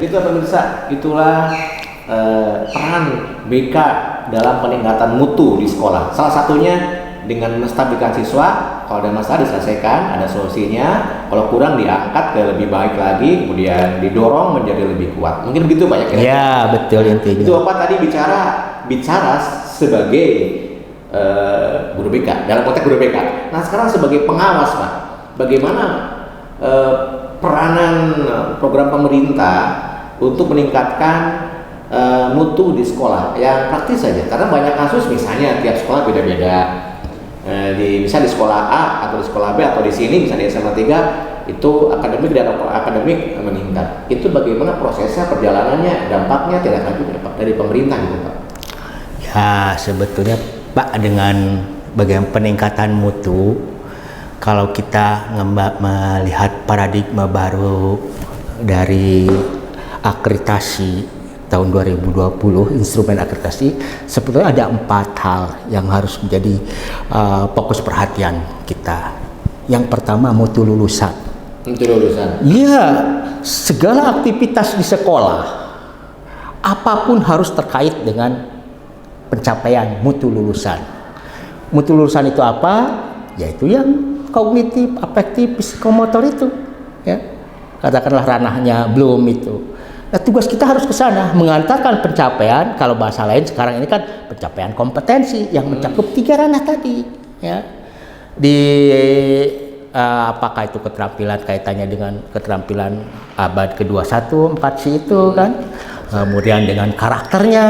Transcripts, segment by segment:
itu pemirsa, itulah peran BK dalam peningkatan mutu di sekolah. Salah satunya dengan menstabilkan siswa, kalau ada masalah diselesaikan, ada solusinya, kalau kurang diangkat ke lebih baik lagi, kemudian didorong menjadi lebih kuat. Mungkin begitu Pak ya kira-kira? Ya, betul intinya. Itu Bapak tadi bicara sebagai guru BK, dalam konteks guru BK. Nah sekarang sebagai pengawas Pak, bagaimana peranan program pemerintah untuk meningkatkan mutu di sekolah yang praktis saja, karena banyak kasus misalnya tiap sekolah beda-beda. Bisa di sekolah A atau di sekolah B atau di sini misalnya di SMA 3 itu akademik dan akademik meningkat. Itu bagaimana prosesnya, perjalanannya, dampaknya tidak lanjut dari pemerintah gitu Pak? Ya sebetulnya Pak, dengan bagaimana peningkatan mutu, kalau kita melihat paradigma baru dari akreditasi tahun 2020, instrumen akreditasi, sebetulnya ada 4 hal yang harus menjadi fokus perhatian kita. Yang pertama, mutu lulusan. Mutu lulusan. Iya, segala aktivitas di sekolah, apapun harus terkait dengan pencapaian mutu lulusan. Mutu lulusan itu apa? Yaitu yang kognitif, afektif, psikomotor itu, ya. Katakanlah ranahnya belum itu. Nah, tugas kita harus ke sana, mengantarkan pencapaian. Kalau bahasa lain sekarang ini kan pencapaian kompetensi yang mencakup 3 ranah tadi, ya. Di apakah itu keterampilan, kaitannya dengan keterampilan abad ke-21, 4C itu kan. Kemudian dengan karakternya.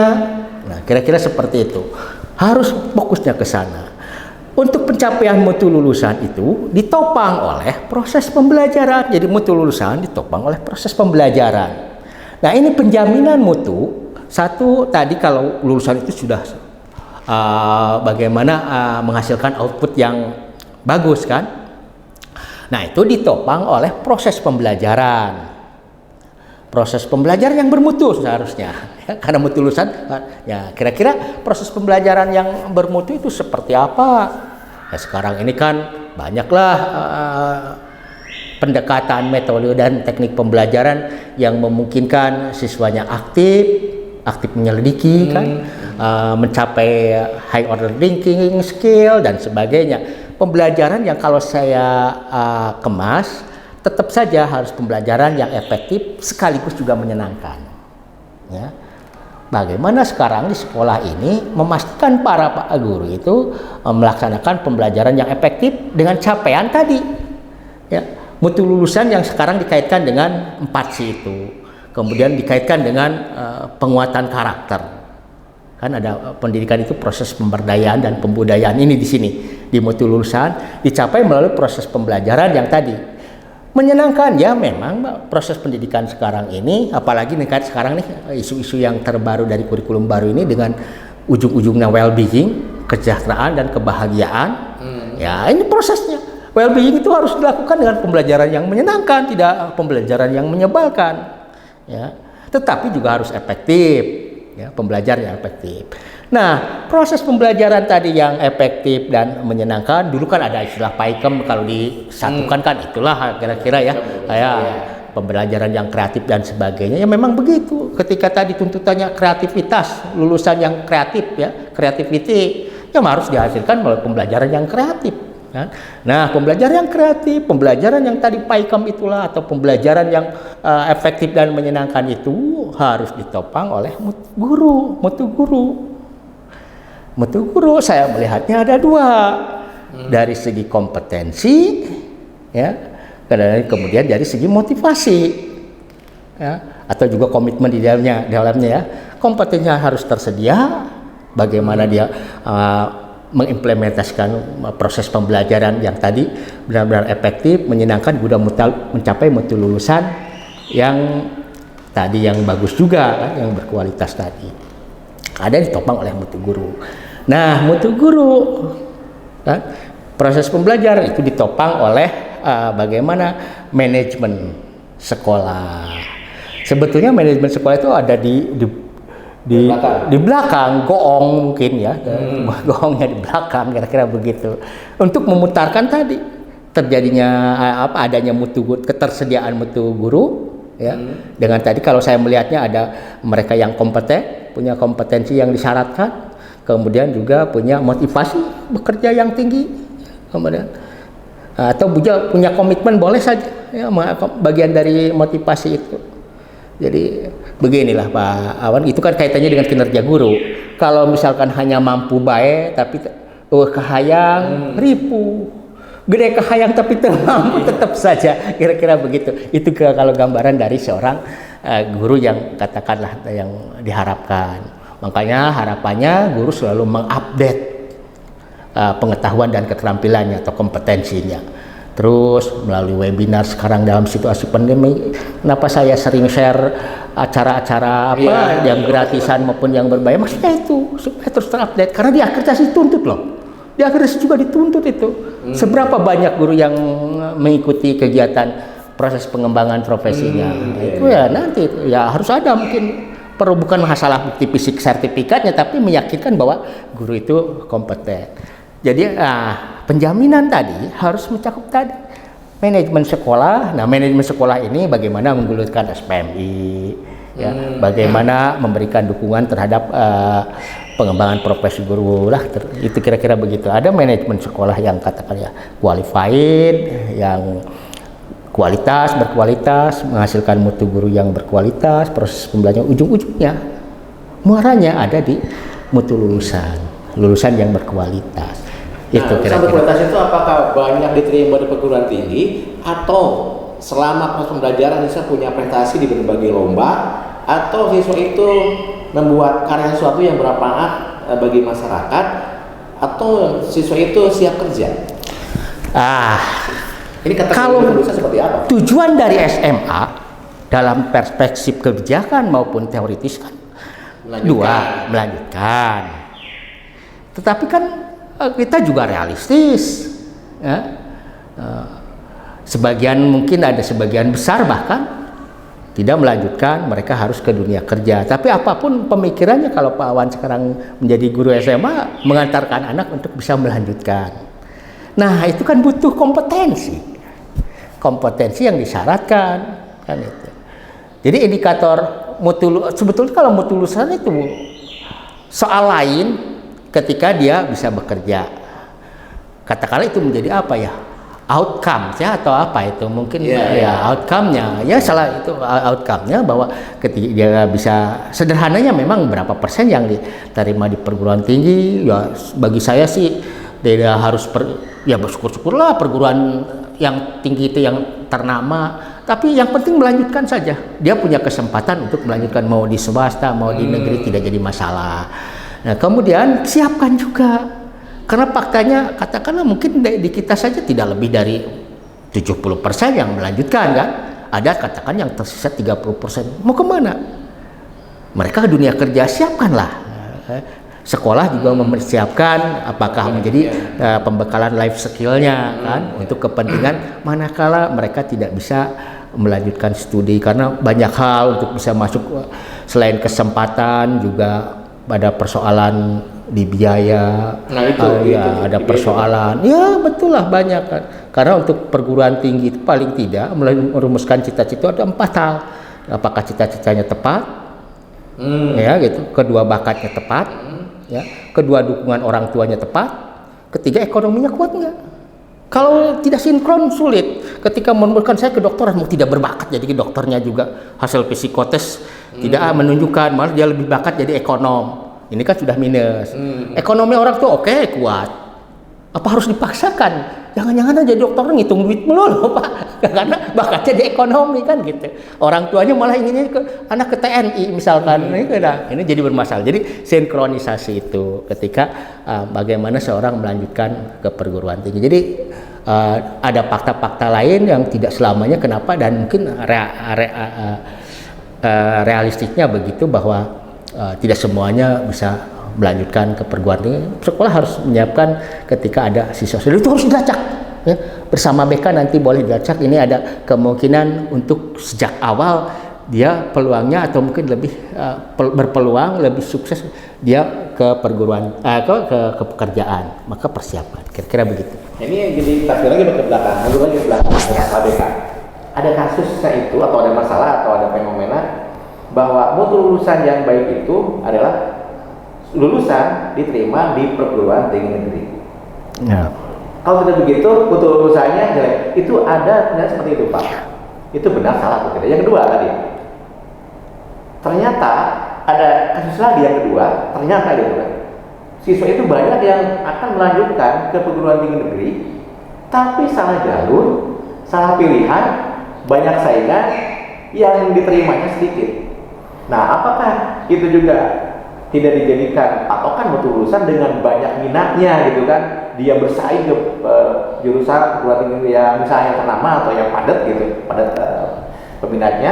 Nah, kira-kira seperti itu. Harus fokusnya ke sana. Untuk pencapaian mutu lulusan itu ditopang oleh proses pembelajaran. Jadi mutu lulusan ditopang oleh proses pembelajaran. Nah, ini penjaminan mutu. Satu, tadi kalau lulusan itu sudah bagaimana menghasilkan output yang bagus kan. Nah, itu ditopang oleh proses pembelajaran. Proses pembelajaran yang bermutu seharusnya. Ya, karena mutu lulusan, ya kira-kira proses pembelajaran yang bermutu itu seperti apa? Ya, sekarang ini kan banyaklah pendekatan, metode dan teknik pembelajaran yang memungkinkan siswanya aktif menyelidiki kan, mencapai high order thinking skill dan sebagainya. Pembelajaran yang kalau saya kemas, tetap saja harus pembelajaran yang efektif sekaligus juga menyenangkan. Ya. Bagaimana sekarang di sekolah ini memastikan para guru itu melaksanakan pembelajaran yang efektif dengan capaian tadi. Ya. Mutu lulusan yang sekarang dikaitkan dengan 4C itu, kemudian dikaitkan dengan penguatan karakter. Kan ada pendidikan itu proses pemberdayaan dan pembudayaan ini di sini di mutu lulusan dicapai melalui proses pembelajaran yang tadi. Menyenangkan ya, memang proses pendidikan sekarang ini, apalagi nih kan sekarang nih isu-isu yang terbaru dari kurikulum baru ini dengan ujung-ujungnya well-being, kesejahteraan dan kebahagiaan. Ya, ini prosesnya. Well-being itu harus dilakukan dengan pembelajaran yang menyenangkan, tidak pembelajaran yang menyebalkan. Ya, tetapi juga harus efektif. Ya, pembelajaran yang efektif. Nah, proses pembelajaran tadi yang efektif dan menyenangkan, dulu kan ada istilah PAIKEM, kalau disatukan kan itulah kira-kira ya, kayak pembelajaran yang kreatif dan sebagainya. Ya memang begitu. Ketika tadi tuntutannya kreativitas, lulusan yang kreatif ya, creativity, yang harus dihasilkan melalui pembelajaran yang kreatif. Kan? Nah, pembelajaran yang kreatif, pembelajaran yang tadi PAIKEM itulah, atau pembelajaran yang efektif dan menyenangkan itu harus ditopang oleh mutu guru. Mutu guru saya melihatnya ada 2, dari segi kompetensi, ya, dan kemudian dari segi motivasi, ya, atau juga komitmen di dalamnya ya. Kompetensinya harus tersedia, bagaimana dia mengimplementasikan proses pembelajaran yang tadi benar-benar efektif, menyenangkan, guna mencapai mutu lulusan yang tadi yang bagus juga kan, yang berkualitas tadi. Ada ditopang oleh mutu guru. Nah, mutu guru kan, proses pembelajaran itu ditopang oleh bagaimana manajemen sekolah. Sebetulnya manajemen sekolah itu ada di belakang goong mungkin ya, goongnya di belakang, kira-kira begitu, untuk memutarkan tadi terjadinya adanya mutu, ketersediaan mutu guru, ya. Dengan tadi kalau saya melihatnya ada mereka yang kompeten, punya kompetensi yang disyaratkan, kemudian juga punya motivasi bekerja yang tinggi, kemudian atau punya komitmen boleh saja, ya, bagian dari motivasi itu. Jadi beginilah Pak Awan, itu kan kaitannya dengan kinerja guru. Kalau misalkan hanya mampu baik tapi kehayang, ripu, gede kehayang tapi termampu, tetap saja kira-kira begitu. Itu kalau gambaran dari seorang guru yang katakanlah yang diharapkan. Makanya harapannya guru selalu mengupdate pengetahuan dan keterampilannya atau kompetensinya. Terus melalui webinar sekarang dalam situasi pandemi, kenapa saya sering share acara-acara yang gratisan maupun yang berbayar, maksudnya itu supaya terus terupdate, karena di akreditasi dituntut loh, di akreditasi juga dituntut itu. Seberapa banyak guru yang mengikuti kegiatan proses pengembangan profesinya, itu ya nanti ya harus ada, mungkin perlu bukan masalah bukti fisik sertifikatnya, tapi meyakinkan bahwa guru itu kompeten. Jadi penjaminan tadi harus mencakup tadi manajemen sekolah. Nah, manajemen sekolah ini bagaimana menggulirkan SPMI, ya, bagaimana memberikan dukungan terhadap pengembangan profesi guru lah, itu kira-kira begitu. Ada manajemen sekolah yang katakan ya qualified, yang berkualitas, menghasilkan mutu guru yang berkualitas, proses pembelajaran ujung-ujungnya muaranya ada di mutu lulusan yang berkualitas. Nah, lulusan berkualitas itu apakah banyak diterima di perguruan tinggi, atau selama proses pembelajaran siswa punya prestasi di berbagai lomba, atau siswa itu membuat karya sesuatu yang bermanfaat bagi masyarakat, atau siswa itu siap kerja? Ini kalau seperti apa? Tujuan dari SMA dalam perspektif kebijakan maupun teoritis kan melanjutkan. Tetapi kan kita juga realistis, ya. Mungkin ada sebagian besar bahkan tidak melanjutkan, mereka harus ke dunia kerja. Tapi apapun pemikirannya, kalau Pak Awan sekarang menjadi guru SMA, mengantarkan anak untuk bisa melanjutkan. Nah, itu kan butuh kompetensi yang disyaratkan, kan itu. Jadi indikator sebetulnya kalau mutu lulusan itu soal lain ketika dia bisa bekerja. Katakanlah itu menjadi apa ya? Outcome ya, atau apa itu mungkin outcome-nya ya, salah itu outcome-nya bahwa ketika dia bisa, sederhananya memang berapa persen yang diterima di perguruan tinggi ya, bagi saya sih tidak harus bersyukur-syukurlah perguruan yang tinggi itu yang ternama, tapi yang penting melanjutkan saja, dia punya kesempatan untuk melanjutkan, mau di swasta mau di negeri tidak jadi masalah. Nah, kemudian siapkan juga, karena faktanya katakanlah mungkin di kita saja tidak lebih dari 70% yang melanjutkan kan. Ada katakan yang tersisa 30%. Mau kemana? Mereka ke dunia kerja, siapkanlah. Sekolah juga mempersiapkan apakah menjadi pembekalan life skill-nya kan, untuk kepentingan manakala mereka tidak bisa melanjutkan studi, karena banyak hal untuk bisa masuk, selain kesempatan juga pada persoalan di biaya. Nah, itu ada persoalan. Ya betul lah, banyak kan. Karena untuk perguruan tinggi itu paling tidak merumuskan cita-cita ada 4 hal. Apakah cita-citanya tepat? Ya gitu. Kedua, bakatnya tepat. Ya. Kedua, dukungan orang tuanya tepat. Ketiga, ekonominya kuat nggak? Kalau tidak sinkron sulit. Ketika menemukan saya kedokteran mau tidak berbakat jadi dokternya juga, hasil psikotes tidak menunjukkan, malah dia lebih bakat jadi ekonom. Ini kan sudah minus. Ekonomi orang tuh oke, kuat. Apa harus dipaksakan? Jangan-jangan aja dokter ngitung duit melulu Pak, karena bakatnya di ekonomi kan gitu. Orang tuanya malah inginnya anak ke TNI misalkan. Ini jadi bermasalah. Jadi sinkronisasi itu ketika bagaimana seorang melanjutkan ke perguruan tinggi. Jadi ada fakta-fakta lain yang tidak selamanya kenapa, dan mungkin realistiknya begitu bahwa tidak semuanya bisa melanjutkan ke perguruan tinggi. Sekolah harus menyiapkan ketika ada siswa itu harus dilacak ya. Bersama BK nanti boleh dilacak, ini ada kemungkinan untuk sejak awal dia peluangnya atau mungkin lebih berpeluang lebih sukses dia ke perguruan ke pekerjaan, maka persiapan kira-kira begitu. Ini yang jadi takdir lagi ke belakang, mundur lagi ke belakang BK. ada kasusnya itu atau ada masalah atau ada fenomena bahwa mutu lulusan yang baik itu adalah lulusan diterima di perguruan tinggi negeri. Ya. Kalau tidak begitu, mutu lulusannya jelek. Itu ada benar seperti itu, Pak. Itu benar salah atau tidak? Yang kedua tadi, ternyata ada kasus lagi yang kedua. Ternyata gitu kan, siswa itu banyak yang akan melanjutkan ke perguruan tinggi negeri, tapi salah jalur, salah pilihan, banyak saingan, yang diterimanya sedikit. Nah, apakah itu juga tidak dijadikan patokan mutu lulusan dengan banyak minatnya gitu kan? Dia bersaing ke jurusan perguruan tinggi yang misalnya yang ternama atau yang padat gitu, padat peminatnya,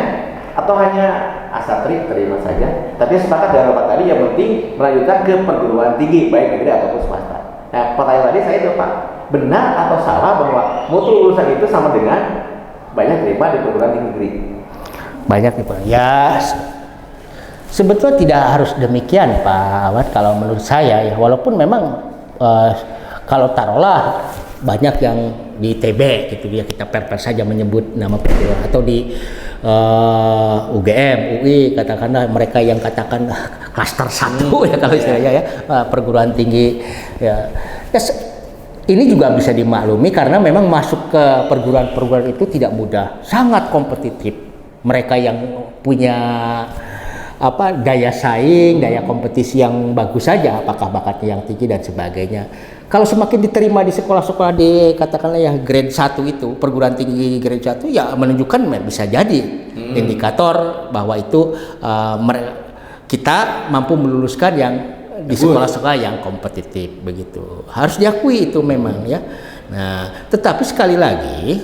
atau hanya asal terima saja. Tapi sepakat dengan Bapak tadi, yang penting melanjutkan ke perguruan tinggi baik negeri ataupun swasta. Nah, pertanyaan tadi saya itu, Pak, benar atau salah bahwa mutu lulusan itu sama dengan banyak terima di perguruan tinggi negeri? Banyak nih Pak. Ya, sebetulnya tidak harus demikian Pak Ahmad kalau menurut saya ya, walaupun memang kalau taruhlah banyak yang di ITB gitu ya, kita perper saja menyebut nama perguruan, atau di UGM, UI katakanlah, mereka yang katakan klaster 1 ya kalau istilahnya ya, perguruan tinggi ya. Ini juga bisa dimaklumi karena memang masuk ke perguruan-perguruan itu tidak mudah, sangat kompetitif. Mereka yang punya daya saing, daya kompetisi yang bagus saja, apakah bakatnya yang tinggi dan sebagainya. Kalau semakin diterima di sekolah-sekolah di katakanlah yang grade 1 itu, perguruan tinggi grade 1 ya menunjukkan bisa jadi indikator bahwa itu kita mampu meluluskan yang di sekolah-sekolah yang kompetitif begitu. Harus diakui itu memang ya. Nah, tetapi sekali lagi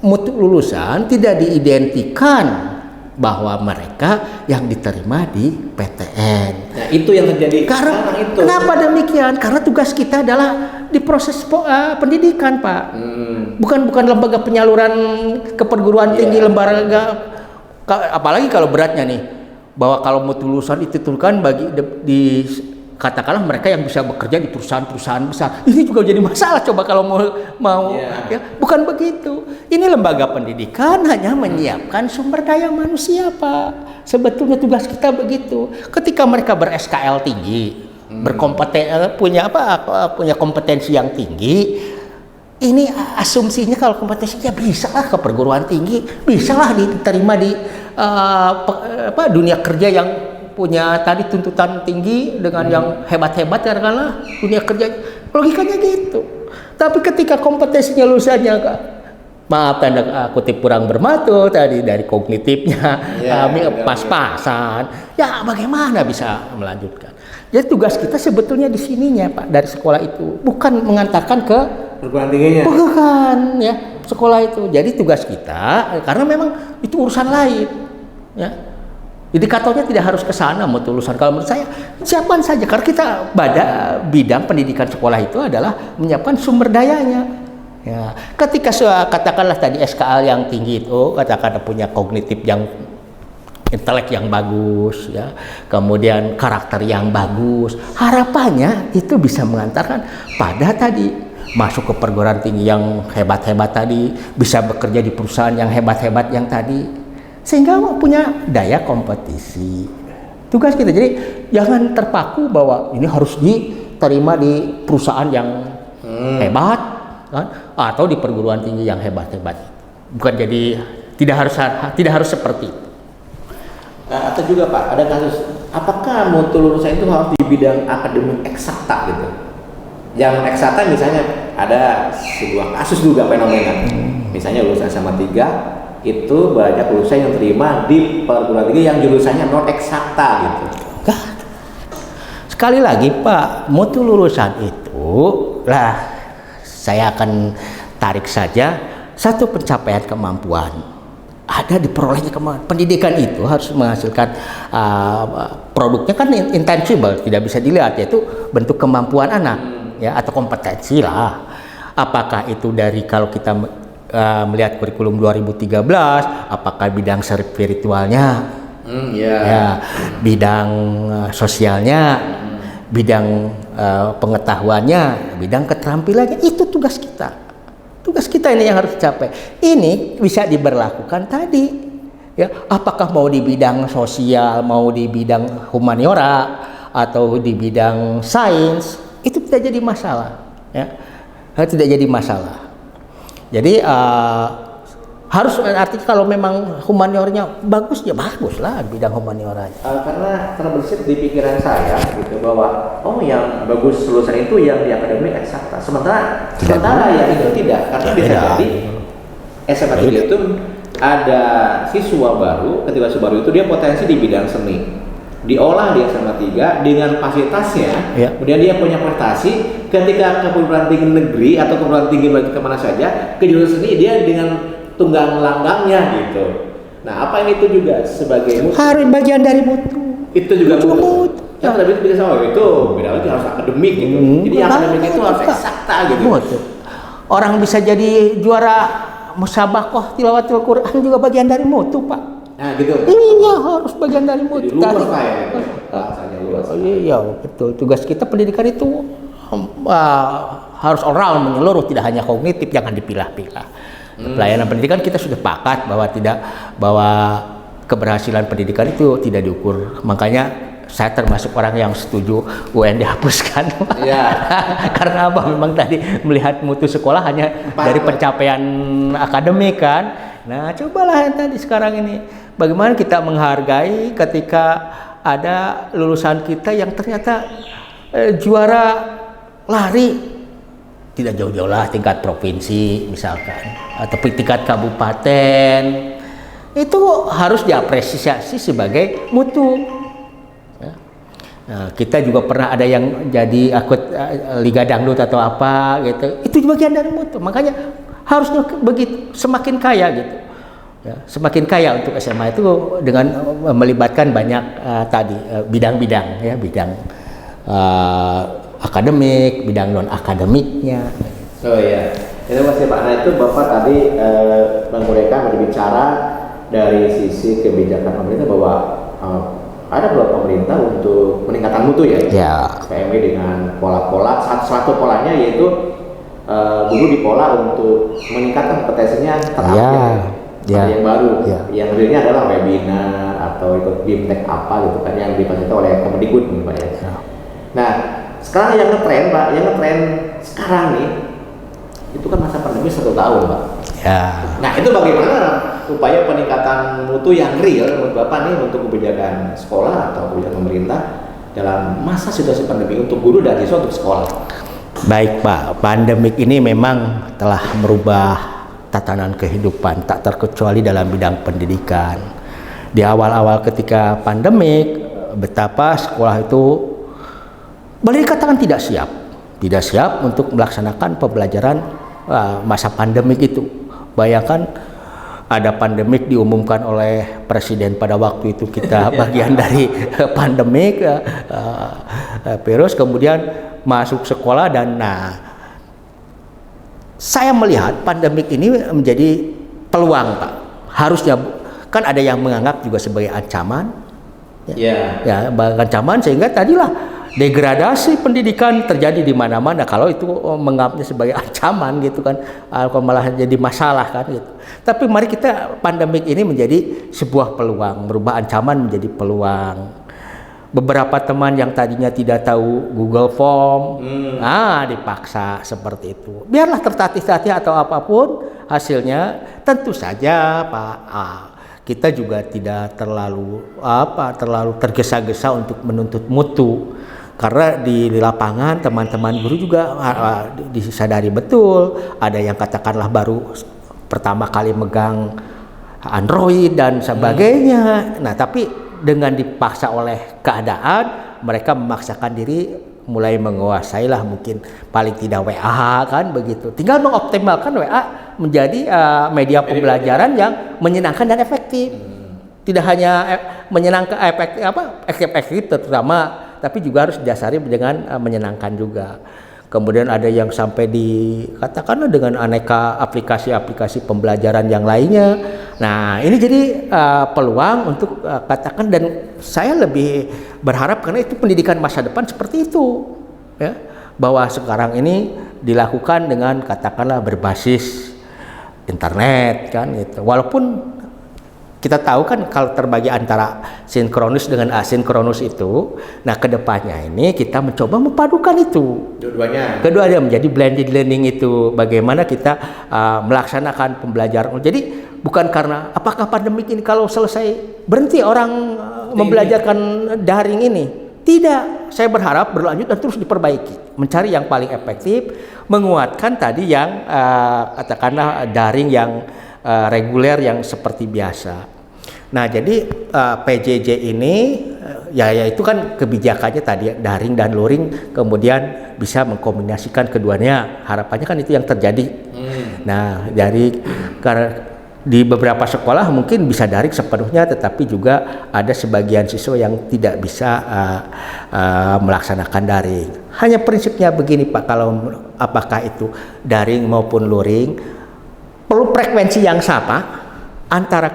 mutu lulusan tidak diidentikan bahwa mereka yang diterima di PTN. Nah, itu yang terjadi. Karena itu. Kenapa demikian? Karena tugas kita adalah di proses pendidikan, Pak. Bukan lembaga penyaluran ke perguruan tinggi, lembaga. Apalagi kalau beratnya nih, bahwa kalau mutu lulusan itu kan bagi katakanlah mereka yang bisa bekerja di perusahaan-perusahaan besar. Ini juga jadi masalah coba kalau mau ya, bukan begitu. Ini lembaga pendidikan hanya menyiapkan sumber daya manusia, Pak. Sebetulnya tugas kita begitu. Ketika mereka ber-SKL tinggi, punya kompetensi yang tinggi, ini asumsinya kalau kompetensinya bisa lah ke perguruan tinggi, bisa lah diterima di dunia kerja yang punya tadi tuntutan tinggi dengan yang hebat-hebat katakanlah dunia kerja, logikanya gitu. Tapi ketika kompetensinya lulusannya maaf tanda kutip kurang bermutu tadi dari kognitifnya pas-pasan, ya bagaimana bisa melanjutkan? Jadi tugas kita sebetulnya di sininya Pak, dari sekolah itu bukan mengantarkan ke perguruan tingginya, bukan ya sekolah itu. Jadi tugas kita karena memang itu urusan lain ya. Indikatornya tidak harus ke sana mutu lulusan. Kalau menurut saya siapkan saja, karena kita pada bidang pendidikan sekolah itu adalah menyiapkan sumber dayanya. Ya, ketika katakanlah tadi SKL yang tinggi itu katakan punya kognitif yang intelek yang bagus ya, kemudian karakter yang bagus, harapannya itu bisa mengantarkan pada tadi masuk ke perguruan tinggi yang hebat-hebat tadi, bisa bekerja di perusahaan yang hebat-hebat yang tadi, sehingga punya daya kompetisi. Tugas kita jadi jangan terpaku bahwa ini harus diterima di perusahaan yang hebat kan, atau di perguruan tinggi yang hebat-hebat. Bukan, jadi tidak harus seperti itu. Nah, atau juga Pak, ada kasus apakah mutu lulusan itu harus di bidang akademik eksakta gitu? Yang eksakta misalnya ada sebuah kasus juga fenomena. Misalnya lulusan SMA 3 itu banyak lulusan yang terima di perguruan tinggi yang jurusannya non eksakta gitu. Sekali lagi Pak, mutu lulusan itu saya akan tarik saja satu pencapaian kemampuan. Ada diperolehnya kemampuan. Pendidikan itu harus menghasilkan produknya kan intangible, tidak bisa dilihat, yaitu bentuk kemampuan anak ya, atau kompetensi lah. Apakah itu dari kalau kita melihat kurikulum 2013, apakah bidang spiritualnya, bidang sosialnya, bidang pengetahuannya, bidang keterampilannya, itu tugas kita. Tugas kita ini yang harus dicapai. Ini bisa diberlakukan tadi. Ya, apakah mau di bidang sosial, mau di bidang humaniora, atau di bidang sains, itu tidak jadi masalah. Ya, tidak jadi masalah. Jadi harus artinya kalau memang humanioranya bagus ya bagus lah bidang humanioranya. Karena terbersit di pikiran saya gitu bahwa yang bagus lulusan itu yang di akademik eksakta, sementara ya itu tidak, karena bisa jadi SMA 3 itu ada siswa baru, ketika siswa baru itu dia potensi di bidang seni, diolah di SMA 3 dengan fasilitasnya, kemudian dia punya prestasi, ketika ke perguruan tinggi negeri atau perguruan tinggi bagi kemana saja ke jurusan seni dia dengan tunggang langgangnya gitu. Nah, apa ini itu juga sebagai mutu? Harus bagian dari mutu. Itu juga mutu. Yang terlebih itu sama itu beda lagi harus akademik gitu. Jadi akademik itu harus eksakta gitu. Mutu. Orang bisa jadi juara musabaqah tilawatul Quran juga bagian dari mutu, Pak. Nah, gitu. Iya, harus bagian dari mutu. Jadi luas Pak ya. Bahasanya luas. Iya, betul. Tugas kita pendidikan itu harus all round, menyeluruh, tidak hanya kognitif, jangan dipilah-pilah. Pelayanan pendidikan kita sudah sepakat bahwa keberhasilan pendidikan itu tidak diukur. Makanya saya termasuk orang yang setuju UN dihapuskan. Ya. Karena apa? Memang tadi melihat mutu sekolah hanya dari pencapaian akademik kan. Nah, cobalah yang tadi sekarang ini bagaimana kita menghargai ketika ada lulusan kita yang ternyata juara lari. Tidak jauh-jauh lah tingkat provinsi misalkan atau tingkat kabupaten, itu harus diapresiasi sebagai mutu. Nah, kita juga pernah ada yang jadi akut liga dangdut atau apa gitu, itu bagian dari mutu. Makanya harusnya begitu, semakin kaya gitu ya, semakin kaya untuk SMA itu dengan melibatkan banyak bidang-bidang ya, bidang akademik, bidang non akademiknya. Oh iya, itu masih Pak. Nah itu Bapak tadi Bang Mureka berbicara dari sisi kebijakan pemerintah bahwa ada beberapa pemerintah untuk peningkatan mutu ya. PMI dengan pola-pola, satu polanya yaitu guru dipola untuk meningkatkan kompetensinya terupdate. Ada yang baru, yang realnya adalah webinar atau ikut BIMTEK apa gitu kan yang difasilitasi oleh Kemendikbud Pak ya. Nah sekarang yang ngetren Pak, yang ngetren sekarang nih itu kan masa pandemi 1 tahun Pak. Nah itu bagaimana upaya peningkatan mutu yang real menurut Bapak nih untuk kebijakan sekolah atau kebijakan pemerintah dalam masa situasi pandemi untuk guru dan siswa untuk sekolah? Baik Pak, pandemik ini memang telah merubah tatanan kehidupan tak terkecuali dalam bidang pendidikan. Di awal-awal ketika pandemik, betapa sekolah itu boleh dikatakan tidak siap untuk melaksanakan pembelajaran masa pandemik itu. Bayangkan ada pandemik diumumkan oleh presiden pada waktu itu, kita bagian dari pandemik virus, kemudian masuk sekolah dan saya melihat pandemik ini menjadi peluang Pak. Harusnya kan ada yang menganggap juga sebagai ancaman. Ancaman sehingga tadilah degradasi pendidikan terjadi di mana-mana kalau itu menganggapnya sebagai ancaman gitu kan, malah jadi masalah kan gitu. Tapi mari kita pandemik ini menjadi sebuah peluang, merubah ancaman menjadi peluang. Beberapa teman yang tadinya tidak tahu Google Form, dipaksa seperti itu. Biarlah tertatih-tatih atau apapun hasilnya, tentu saja Pak, kita juga tidak terlalu tergesa-gesa untuk menuntut mutu. Karena di lapangan teman-teman guru juga disadari betul, ada yang katakanlah baru pertama kali megang Android dan sebagainya. Nah, tapi dengan dipaksa oleh keadaan, mereka memaksakan diri mulai menguasailah mungkin paling tidak WA kan begitu. Tinggal mengoptimalkan WA menjadi media pembelajaran yang menyenangkan dan efektif. Tidak hanya menyenangkan efektif terutama, tapi juga harus didasari dengan menyenangkan juga. Kemudian ada yang sampai katakanlah dengan aneka aplikasi-aplikasi pembelajaran yang lainnya. Nah, ini jadi peluang untuk katakan, dan saya lebih berharap karena itu pendidikan masa depan seperti itu, ya, bahwa sekarang ini dilakukan dengan katakanlah berbasis internet kan gitu. Walaupun kita tahu kan kalau terbagi antara sinkronus dengan asinkronus itu, nah kedepannya ini kita mencoba memadukan itu. Keduanya menjadi blended learning itu. Bagaimana kita melaksanakan pembelajaran. Jadi bukan karena apakah pandemi ini kalau selesai berhenti orang membelajarkan daring ini. Tidak, saya berharap berlanjut dan terus diperbaiki, mencari yang paling efektif, menguatkan tadi yang katakanlah daring yang reguler yang seperti biasa. Nah, jadi PJJ ini ya itu kan kebijakannya tadi daring dan luring, kemudian bisa mengkombinasikan keduanya. Harapannya kan itu yang terjadi. Nah, dari karena di beberapa sekolah mungkin bisa daring sepenuhnya, tetapi juga ada sebagian siswa yang tidak bisa melaksanakan daring. Hanya prinsipnya begini Pak, kalau apakah itu daring maupun luring, perlu frekuensi yang sama antara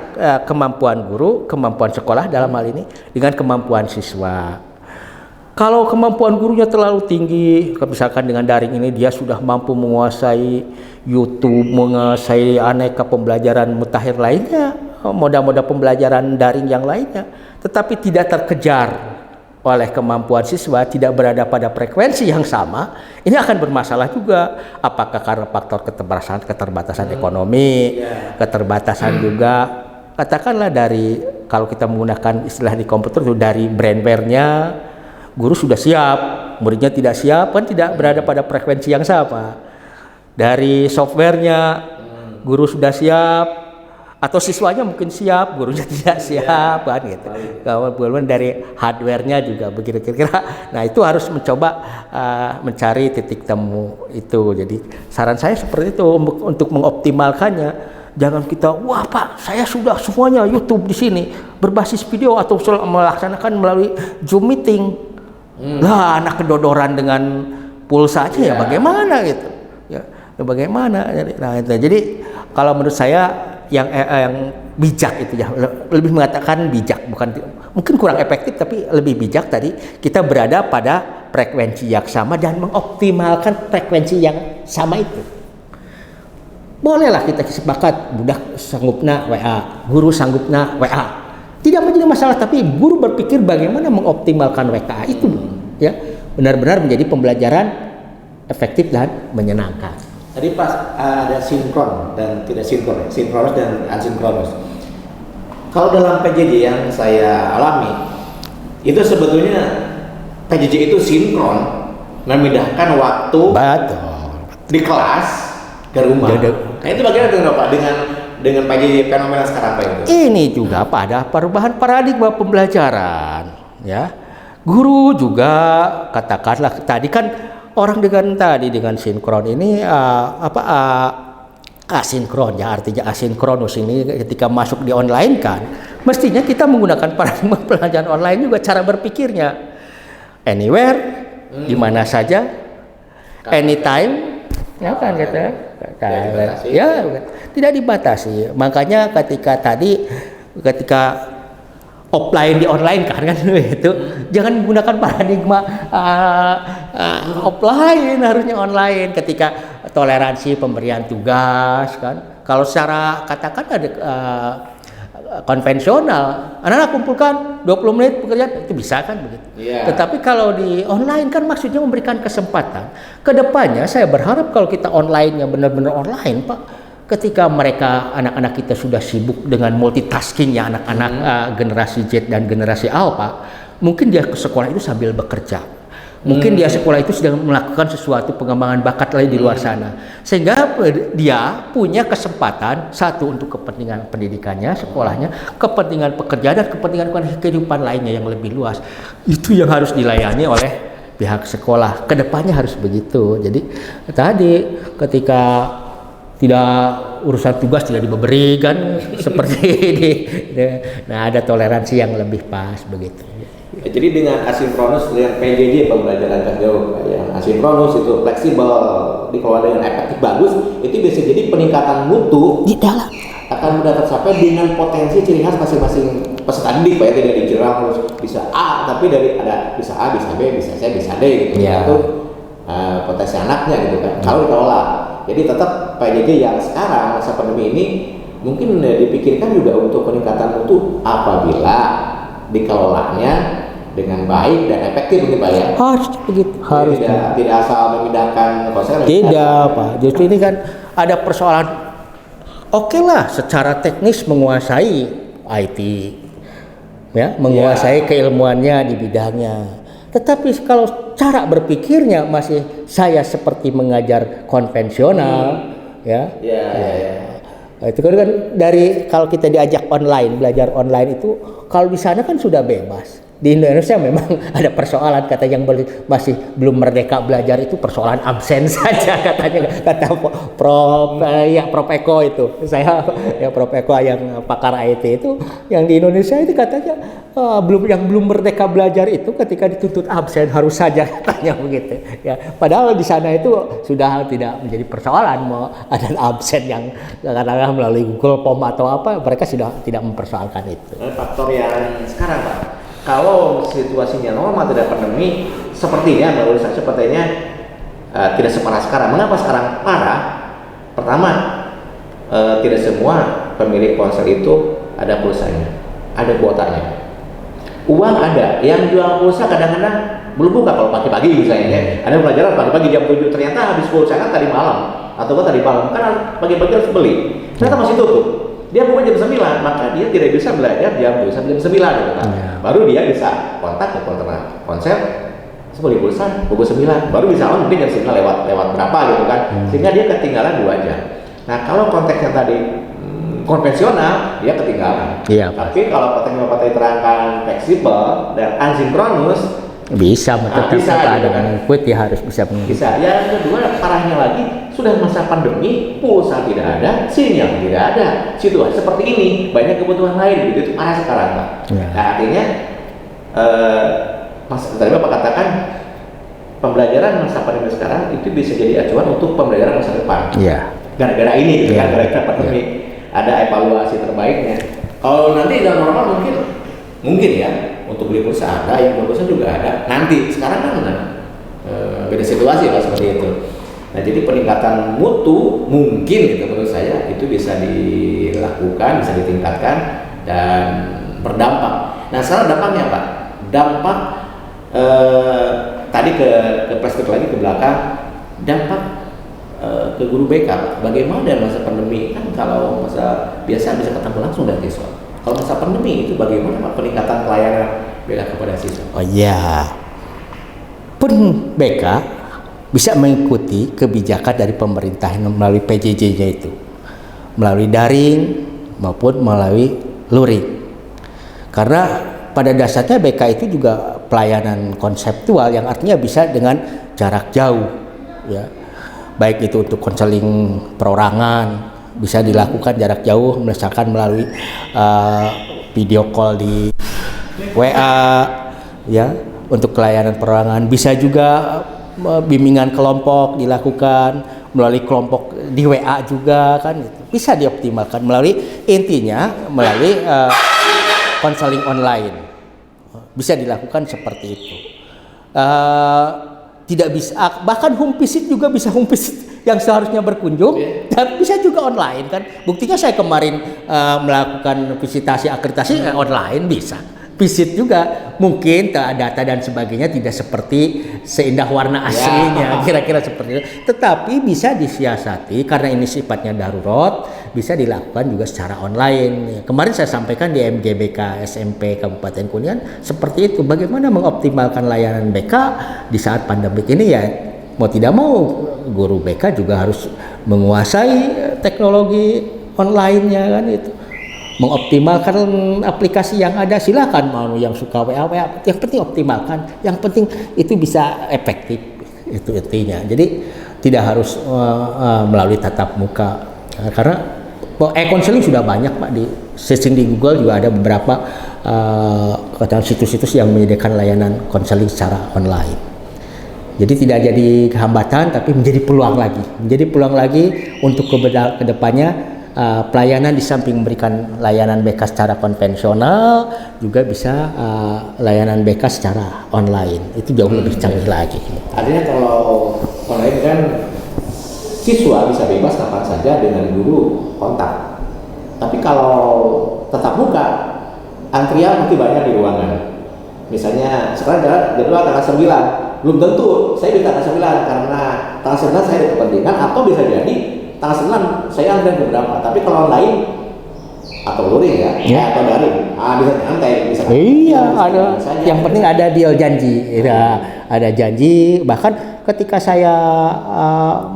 kemampuan guru, kemampuan sekolah dalam hal ini dengan kemampuan siswa. Kalau kemampuan gurunya terlalu tinggi, misalkan dengan daring ini dia sudah mampu menguasai YouTube, menguasai aneka pembelajaran mutakhir lainnya, moda-moda pembelajaran daring yang lainnya, tetapi tidak terkejar oleh kemampuan siswa, tidak berada pada frekuensi yang sama, ini akan bermasalah juga. Apakah karena faktor keterbatasan ekonomi, keterbatasan juga, katakanlah dari, kalau kita menggunakan istilah di komputer itu dari brandware-nya, guru sudah siap, muridnya tidak siap, kan tidak berada pada frekuensi yang sama. Dari softwarenya, guru sudah siap, atau siswanya mungkin siap, gurunya tidak siap, kan gitu. Kemudian dari hardware-nya juga begitu kira-kira. Nah, itu harus mencoba mencari titik temu itu. Jadi saran saya seperti itu untuk mengoptimalkannya. Jangan kita, wah Pak, saya sudah semuanya YouTube di sini berbasis video atau melaksanakan melalui Zoom meeting. Lah, anak kedodoran dengan pulsa aja ya bagaimana gitu. Ya bagaimana. Jadi kalau menurut saya yang bijak itu ya, lebih mengatakan bijak, bukan mungkin kurang efektif tapi lebih bijak tadi kita berada pada frekuensi yang sama dan mengoptimalkan frekuensi yang sama itu. Bolehlah kita sepakat budak sanggupna WA, guru sanggupna WA. Tidak menjadi masalah, tapi guru berpikir bagaimana mengoptimalkan WKA itu ya, benar-benar menjadi pembelajaran efektif dan menyenangkan. Tadi pas ada sinkron dan tidak sinkron, sinkronus dan asinkronus. Kalau dalam PJJ yang saya alami, itu sebetulnya PJJ itu sinkron, memindahkan waktu di kelas ke rumah. Nah, itu bagaimana dengan Pak dengan PJJ fenomena sekarang Pak itu? Ini juga pada perubahan paradigma pembelajaran, ya. Guru juga katakanlah tadi kan orang dengan sinkron ini asinkron ya, artinya asinkronus ini ketika masuk di online kan mestinya kita menggunakan paradigma pelajaran online juga cara berpikirnya anywhere, di mana saja, anytime, ya kan gitu ya, tidak dibatasi. Makanya ketika offline di online kan itu jangan menggunakan paradigma offline, harusnya online. Ketika toleransi pemberian tugas kan, kalau secara katakan ada konvensional, anak-anak kumpulkan 20 menit pekerjaan, itu bisa kan begitu. Tetapi kalau di online kan maksudnya memberikan kesempatan. Kedepannya saya berharap kalau kita online-nya benar-benar online Pak, ketika mereka anak-anak kita sudah sibuk dengan multitaskingnya anak-anak generasi Z dan generasi Alpha, mungkin dia ke sekolah itu sambil bekerja. Mungkin dia sekolah itu sedang melakukan sesuatu pengembangan bakat lain di luar sana, sehingga dia punya kesempatan satu untuk kepentingan pendidikannya, sekolahnya, kepentingan pekerjaan dan kepentingan kehidupan lainnya yang lebih luas. Itu yang harus dilayani oleh pihak sekolah. Kedepannya harus begitu. Jadi tadi ketika tidak urusan tugas tidak diberi kan seperti ini. Nah, ada toleransi yang lebih pas begitu. Jadi dengan asinkronus dengan PJJ pembelajaran jarak jauh, yang asinkronus itu fleksibel, dikelola dengan efektif bagus, itu bisa jadi peningkatan mutu di dalam akan mudah tercapai dengan potensi ciri khas masing-masing peserta didik Pak ya, tidak dijerat harus bisa A, tapi dari ada bisa A, bisa B, bisa C, bisa D gitu. Ya. Itu potensi anaknya gitu kan. Kalau dikelola. Jadi tetap PJJ yang sekarang masa pandemi ini mungkin dipikirkan juga untuk peningkatan mutu apabila dikelolanya dengan baik dan efektif begitu Pak ya. Harus begitu. Harus. Tidak asal memindahkan konsep. Tidak Pak. Justru ini kan ada persoalan. Oke lah, secara teknis menguasai IT, ya, menguasai keilmuannya di bidangnya. Tetapi kalau cara berpikirnya masih saya seperti mengajar konvensional, ya. Itu kan dari kalau kita diajak online, belajar online itu kalau di sana kan sudah bebas. Di Indonesia memang ada persoalan kata yang masih belum merdeka belajar itu persoalan absen saja katanya, kata Prof Eko itu. Saya ya Prof Eko yang pakar IT itu yang di Indonesia itu katanya belum merdeka belajar itu ketika dituntut absen harus saja katanya begitu. Ya, padahal di sana itu sudah tidak menjadi persoalan mau ada absen yang kadang-kadang melalui Google Form atau apa, mereka sudah tidak mempersoalkan itu. Faktor yang sekarang Pak, kalau situasinya normal tidak pandemi, sepertinya menurut saya tidak separah sekarang. Mengapa sekarang parah? Pertama, tidak semua pemilik ponsel itu ada pulsanya, ada kuotanya. Uang ada, yang jual pulsa kadang-kadang belum buka kalau pagi-pagi misalnya. Ada pelajaran pagi-pagi jam 7 ternyata habis pulsa kan tadi malam atau tadi malam kan pagi-pagi harus beli. Ternyata masih tutup. Dia buka jam 9, maka dia tidak bisa belajar jam 9 gitu kan. Baru dia bisa kontak ke ponsel, beli pulsa pukul 9, baru bisa mungkin jam 9 lewat berapa gitu kan. Sehingga dia ketinggalan 2 jam. Nah, kalau konteksnya tadi konvensional, dia ketinggalan. Iya. Tapi kalau konteksnya Pak terangkan fleksibel dan asinkronus, bisa tetap ada mengikuti, harus bisa mengikuti. Bisa. Yang kedua, parahnya lagi sudah masa pandemi, pulsa tidak ada, sinyal tidak ada. Situasi seperti ini, banyak kebutuhan lain, itu parah sekarang Pak. Ya. Nah, artinya tadi Bapak katakan pembelajaran masa pandemi sekarang itu bisa jadi acuan untuk pembelajaran masa depan. Iya. Gara-gara ini, gitu kan, gara-gara pandemi ada evaluasi terbaiknya. Kalau nanti udah normal mungkin ya. Untuk beli pulsa ada, yang pulsa juga ada. Nanti sekarang kan beda situasi lah seperti itu. Nah, jadi peningkatan mutu mungkin gitu menurut saya itu bisa dilakukan, bisa ditingkatkan dan berdampak. Nah, sekarang dampaknya Pak. Dampak tadi ke perspektif lagi ke belakang, dampak ke guru BK. Bagaimana dalam masa pandemi kan kalau masa biasa bisa ketemu langsung dengan siswa. Kalau masa pandemi itu bagaimana Pak peningkatan pelayanan BK kepada siswa? Oh iya, BK bisa mengikuti kebijakan dari pemerintah melalui PJJ-nya itu, melalui daring maupun melalui luring. Karena pada dasarnya BK itu juga pelayanan konseptual yang artinya bisa dengan jarak jauh, ya, baik itu untuk konseling perorangan. Bisa dilakukan jarak jauh misalkan melalui video call di WA ya untuk pelayanan perorangan. Bisa juga bimbingan kelompok dilakukan melalui kelompok di WA juga kan gitu. Bisa dioptimalkan melalui konseling online. Bisa dilakukan seperti itu. Tidak bisa bahkan home visit juga bisa home visit yang seharusnya berkunjung dan bisa juga online kan. Buktinya saya kemarin melakukan visitasi akreditasi online bisa. Visit juga mungkin data dan sebagainya tidak seperti seindah warna aslinya, kira-kira seperti itu. Tetapi bisa disiasati karena ini sifatnya darurat, bisa dilakukan juga secara online. Kemarin saya sampaikan di MGBK SMP Kabupaten Kuningan seperti itu. Bagaimana mengoptimalkan layanan BK di saat pandemi ini ya mau tidak mau guru BK juga harus menguasai teknologi online-nya kan itu. Mengoptimalkan aplikasi yang ada, silakan mau yang suka WA, yang penting optimalkan, yang penting itu bisa efektif, itu intinya. Jadi tidak harus melalui tatap muka karena e-counseling sudah banyak Pak, di searching di Google juga ada beberapa situs-situs yang menyediakan layanan konseling secara online. Jadi tidak jadi hambatan tapi menjadi peluang lagi untuk kedepannya pelayanan di samping memberikan layanan BK secara konvensional juga bisa layanan BK secara online. Itu jauh lebih canggih lagi. Artinya kalau online kan siswa bisa bebas kapan saja dengan guru kontak. Tapi kalau tetap muka, antrian mungkin banyak di ruangan. Misalnya sekarang jadwal tanggal 9, belum tentu saya bisa tanggal 9 karena tanggal 9 saya ada kepentingan, atau bisa jadi tanggal 9 saya antrian beberapa. Tapi kalau online atau luring atau daring, bisa nyantai, bisa. Iya, ada. Yang penting ada deal janji, ada janji. Bahkan ketika saya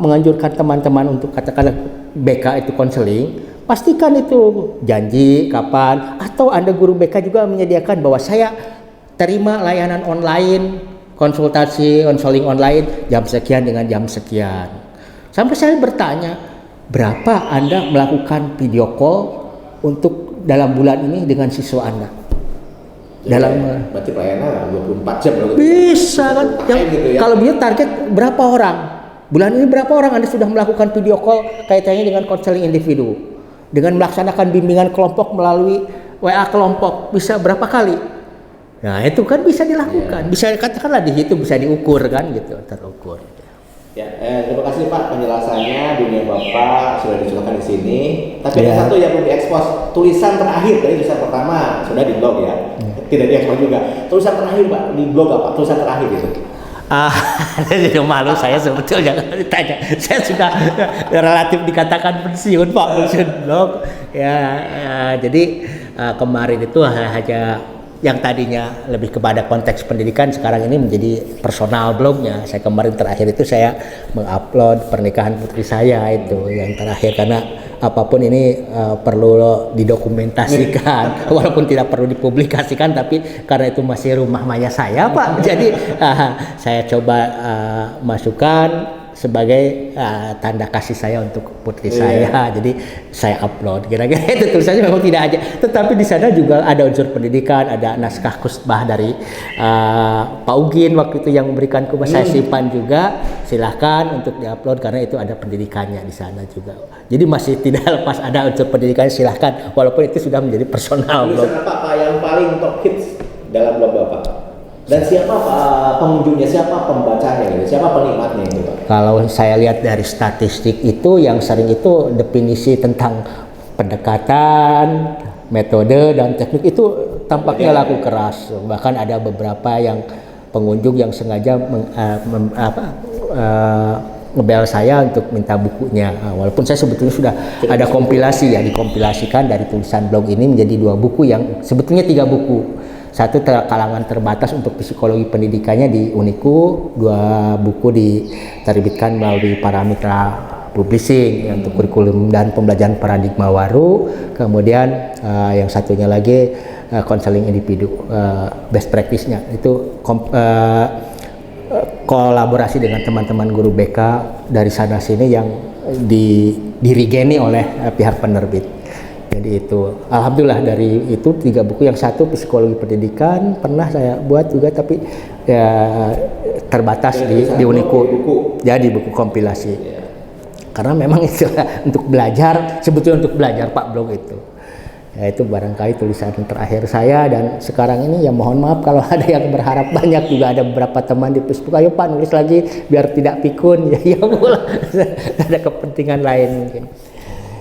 menganjurkan teman-teman untuk katakanlah BK itu konseling, pastikan itu janji kapan, atau Anda guru BK juga menyediakan bahwa saya terima layanan online, konsultasi, konseling online jam sekian dengan jam sekian. Sampai saya bertanya, berapa Anda melakukan video call untuk dalam bulan ini dengan siswa Anda? Berarti pelayanan 24 jam loh. Bisa kan? Gitu ya. Kalau dia target berapa orang? Bulan ini berapa orang Anda sudah melakukan video call kaitannya dengan konseling individu? Dengan melaksanakan bimbingan kelompok melalui WA kelompok, bisa berapa kali? Nah, itu kan bisa dilakukan. Bisa katakanlah di situ bisa diukur kan gitu, terukur. Ya, terima kasih Pak penjelasannya. Dunia Bapak sudah diceritakan di sini. Tapi ada satu yang belum diekspos, tulisan terakhir. Tadi tulisan pertama sudah di blog ya, tidak diekspos juga. Tulisan terakhir Pak di blog apa? Tulisan terakhir itu. Jadi malu saya sebetulnya ditanya. Saya sudah relatif dikatakan pensiun Pak, pensiun blog. Jadi kemarin itu hanya yang tadinya lebih kepada konteks pendidikan, sekarang ini menjadi personal blognya. Saya kemarin terakhir itu saya mengupload pernikahan putri saya itu yang terakhir, karena apapun ini perlu didokumentasikan walaupun tidak perlu dipublikasikan, tapi karena itu masih rumah maya saya Pak, jadi saya coba masukkan sebagai tanda kasih saya untuk putri saya. Jadi saya upload, kira-kira itu tulisannya memang tidak aja, tetapi di sana juga ada unsur pendidikan, ada naskah khutbah dari Pak Ugin waktu itu yang memberikan ke saya simpan juga, silahkan untuk diupload karena itu ada pendidikannya di sana juga. Jadi masih tidak lepas ada unsur pendidikan, silahkan walaupun itu sudah menjadi personal blog. Tulisan apa Pak yang paling top hits dalam blog Bapak? Dan siapa pengunjungnya, siapa pembacanya, gitu? Siapa penikmatnya itu Pak? Kalau saya lihat dari statistik itu yang sering itu definisi tentang pendekatan, metode dan teknik itu tampaknya laku keras. Bahkan ada beberapa yang pengunjung yang sengaja ngebel saya untuk minta bukunya. Walaupun saya sebetulnya sudah ada kompilasi ya, dikompilasikan dari tulisan blog ini menjadi 2 buku yang sebetulnya 3 buku. Satu kalangan terbatas untuk psikologi pendidikannya di Uniku, 2 buku diterbitkan melalui Paramitra Publishing untuk kurikulum dan pembelajaran paradigma baru. Kemudian yang satunya lagi konseling individu, best practice-nya itu kolaborasi dengan teman-teman guru BK dari sana sini yang dirigeni oleh pihak penerbit. Jadi itu alhamdulillah dari itu 3 buku, yang satu psikologi pendidikan pernah saya buat juga tapi ya terbatas di Uniku, jadi buku kompilasi. Karena memang itu untuk belajar, sebetulnya untuk belajar Pak blog itu. Ya itu barangkali tulisan terakhir saya, dan sekarang ini ya mohon maaf kalau ada yang berharap banyak, juga ada beberapa teman di Facebook, ayo Pak nulis lagi biar tidak pikun, ya pula ada kepentingan lain mungkin.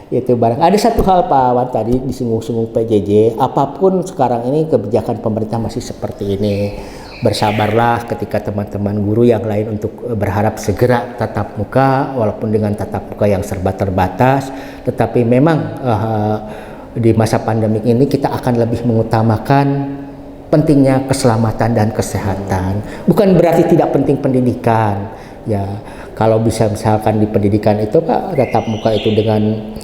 Itu barang. Ada satu hal Pak Wan tadi disinggung-singgung PJJ, apapun sekarang ini kebijakan pemerintah masih seperti ini. Bersabarlah ketika teman-teman guru yang lain untuk berharap segera tatap muka, walaupun dengan tatap muka yang serba terbatas, tetapi memang di masa pandemik ini kita akan lebih mengutamakan pentingnya keselamatan dan kesehatan. Bukan berarti tidak penting pendidikan. Ya, kalau bisa misalkan di pendidikan itu Pak, tatap muka itu dengan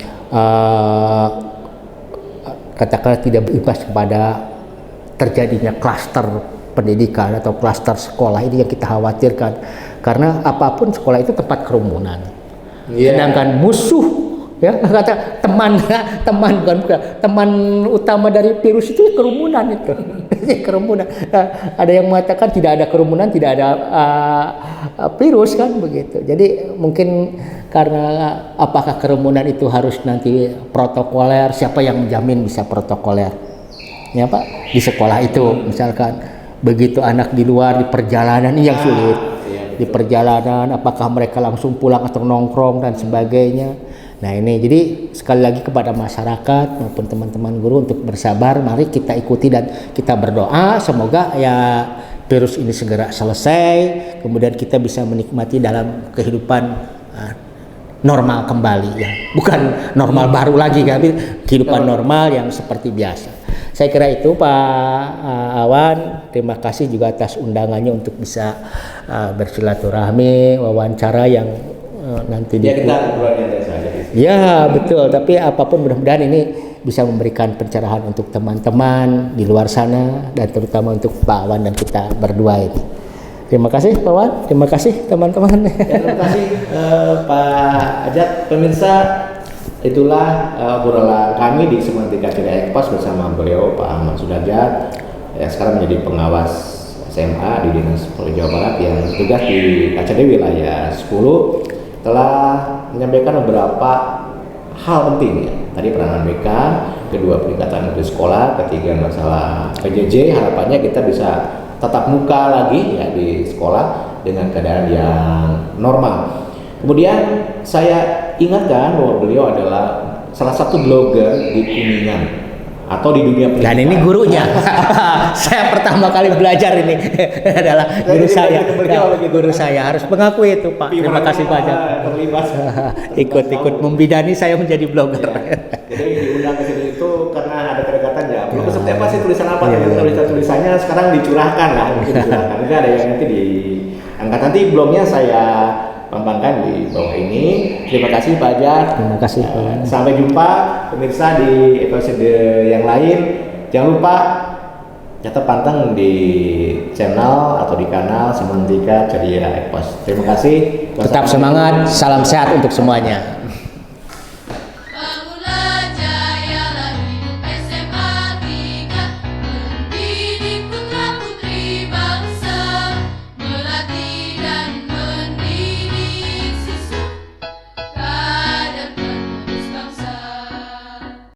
katakanlah tidak berimbas kepada terjadinya klaster pendidikan atau klaster sekolah, ini yang kita khawatirkan, karena apapun sekolah itu tempat kerumunan. Sedangkan musuh ya kata teman utama dari virus itu kerumunan itu. Kerumunan. Ada yang mengatakan tidak ada kerumunan, tidak ada virus kan begitu. Jadi mungkin karena apakah kerumunan itu harus nanti protokoler, siapa yang menjamin bisa protokoler ya Pak di sekolah itu misalkan begitu anak di luar di perjalanan ini yang sulit di perjalanan apakah mereka langsung pulang atau nongkrong dan sebagainya. Nah ini jadi sekali lagi kepada masyarakat maupun teman-teman guru untuk bersabar, mari kita ikuti dan kita berdoa semoga ya virus ini segera selesai, kemudian kita bisa menikmati dalam kehidupan normal kembali ya, bukan normal baru lagi tapi kehidupan normal yang seperti biasa. Saya kira itu Pak Awan, terima kasih juga atas undangannya untuk bisa bersilaturahmi, wawancara yang nanti ya kita ngobrolnya saja. Ya betul, tapi apapun mudah-mudahan ini bisa memberikan pencerahan untuk teman-teman di luar sana dan terutama untuk Pak Awan dan kita berdua ini. Terima kasih Pak Awan, terima kasih teman-teman. Ya, terima kasih Pak Ajat. Pemirsa, itulah obrolan kami di Semantika Ceria Ekpos bersama beliau Pak Ahmad Sudarjat yang sekarang menjadi pengawas SMA di Dinas Polri Jawa Barat yang bertugas di KCD wilayah 10, telah menyampaikan beberapa hal penting ya. Tadi peranan BK, kedua peningkatan mutu sekolah, ketiga masalah PJJ, harapannya kita bisa tatap muka lagi ya di sekolah dengan keadaan yang normal. Kemudian saya ingatkan bahwa beliau adalah salah satu blogger di Kuningan atau di dunia pendidikan. Dan ini gurunya. Saya pertama kali belajar ini adalah guru saya. Guru saya harus mengakui itu Pak. Terima kasih banyak. Ikut membidani saya menjadi blogger. Ya. Jadi diundang ke sini itu karena ada kedekatan ya. Belum seperti apa sih tulisan apa? Tulisannya sekarang dicurahkan lah. Dicurahkan. Itu ada yang nanti diangkat. Nanti blognya saya pampangkan di bawah ini. Terima kasih Pak Ajat. Terima kasih Pak. Sampai jumpa pemirsa di episode yang lain. Jangan lupa catat pantang di channel atau di kanal Semantika Ceria Ekpos. Terima kasih. Tetap semangat, salam sehat untuk semuanya.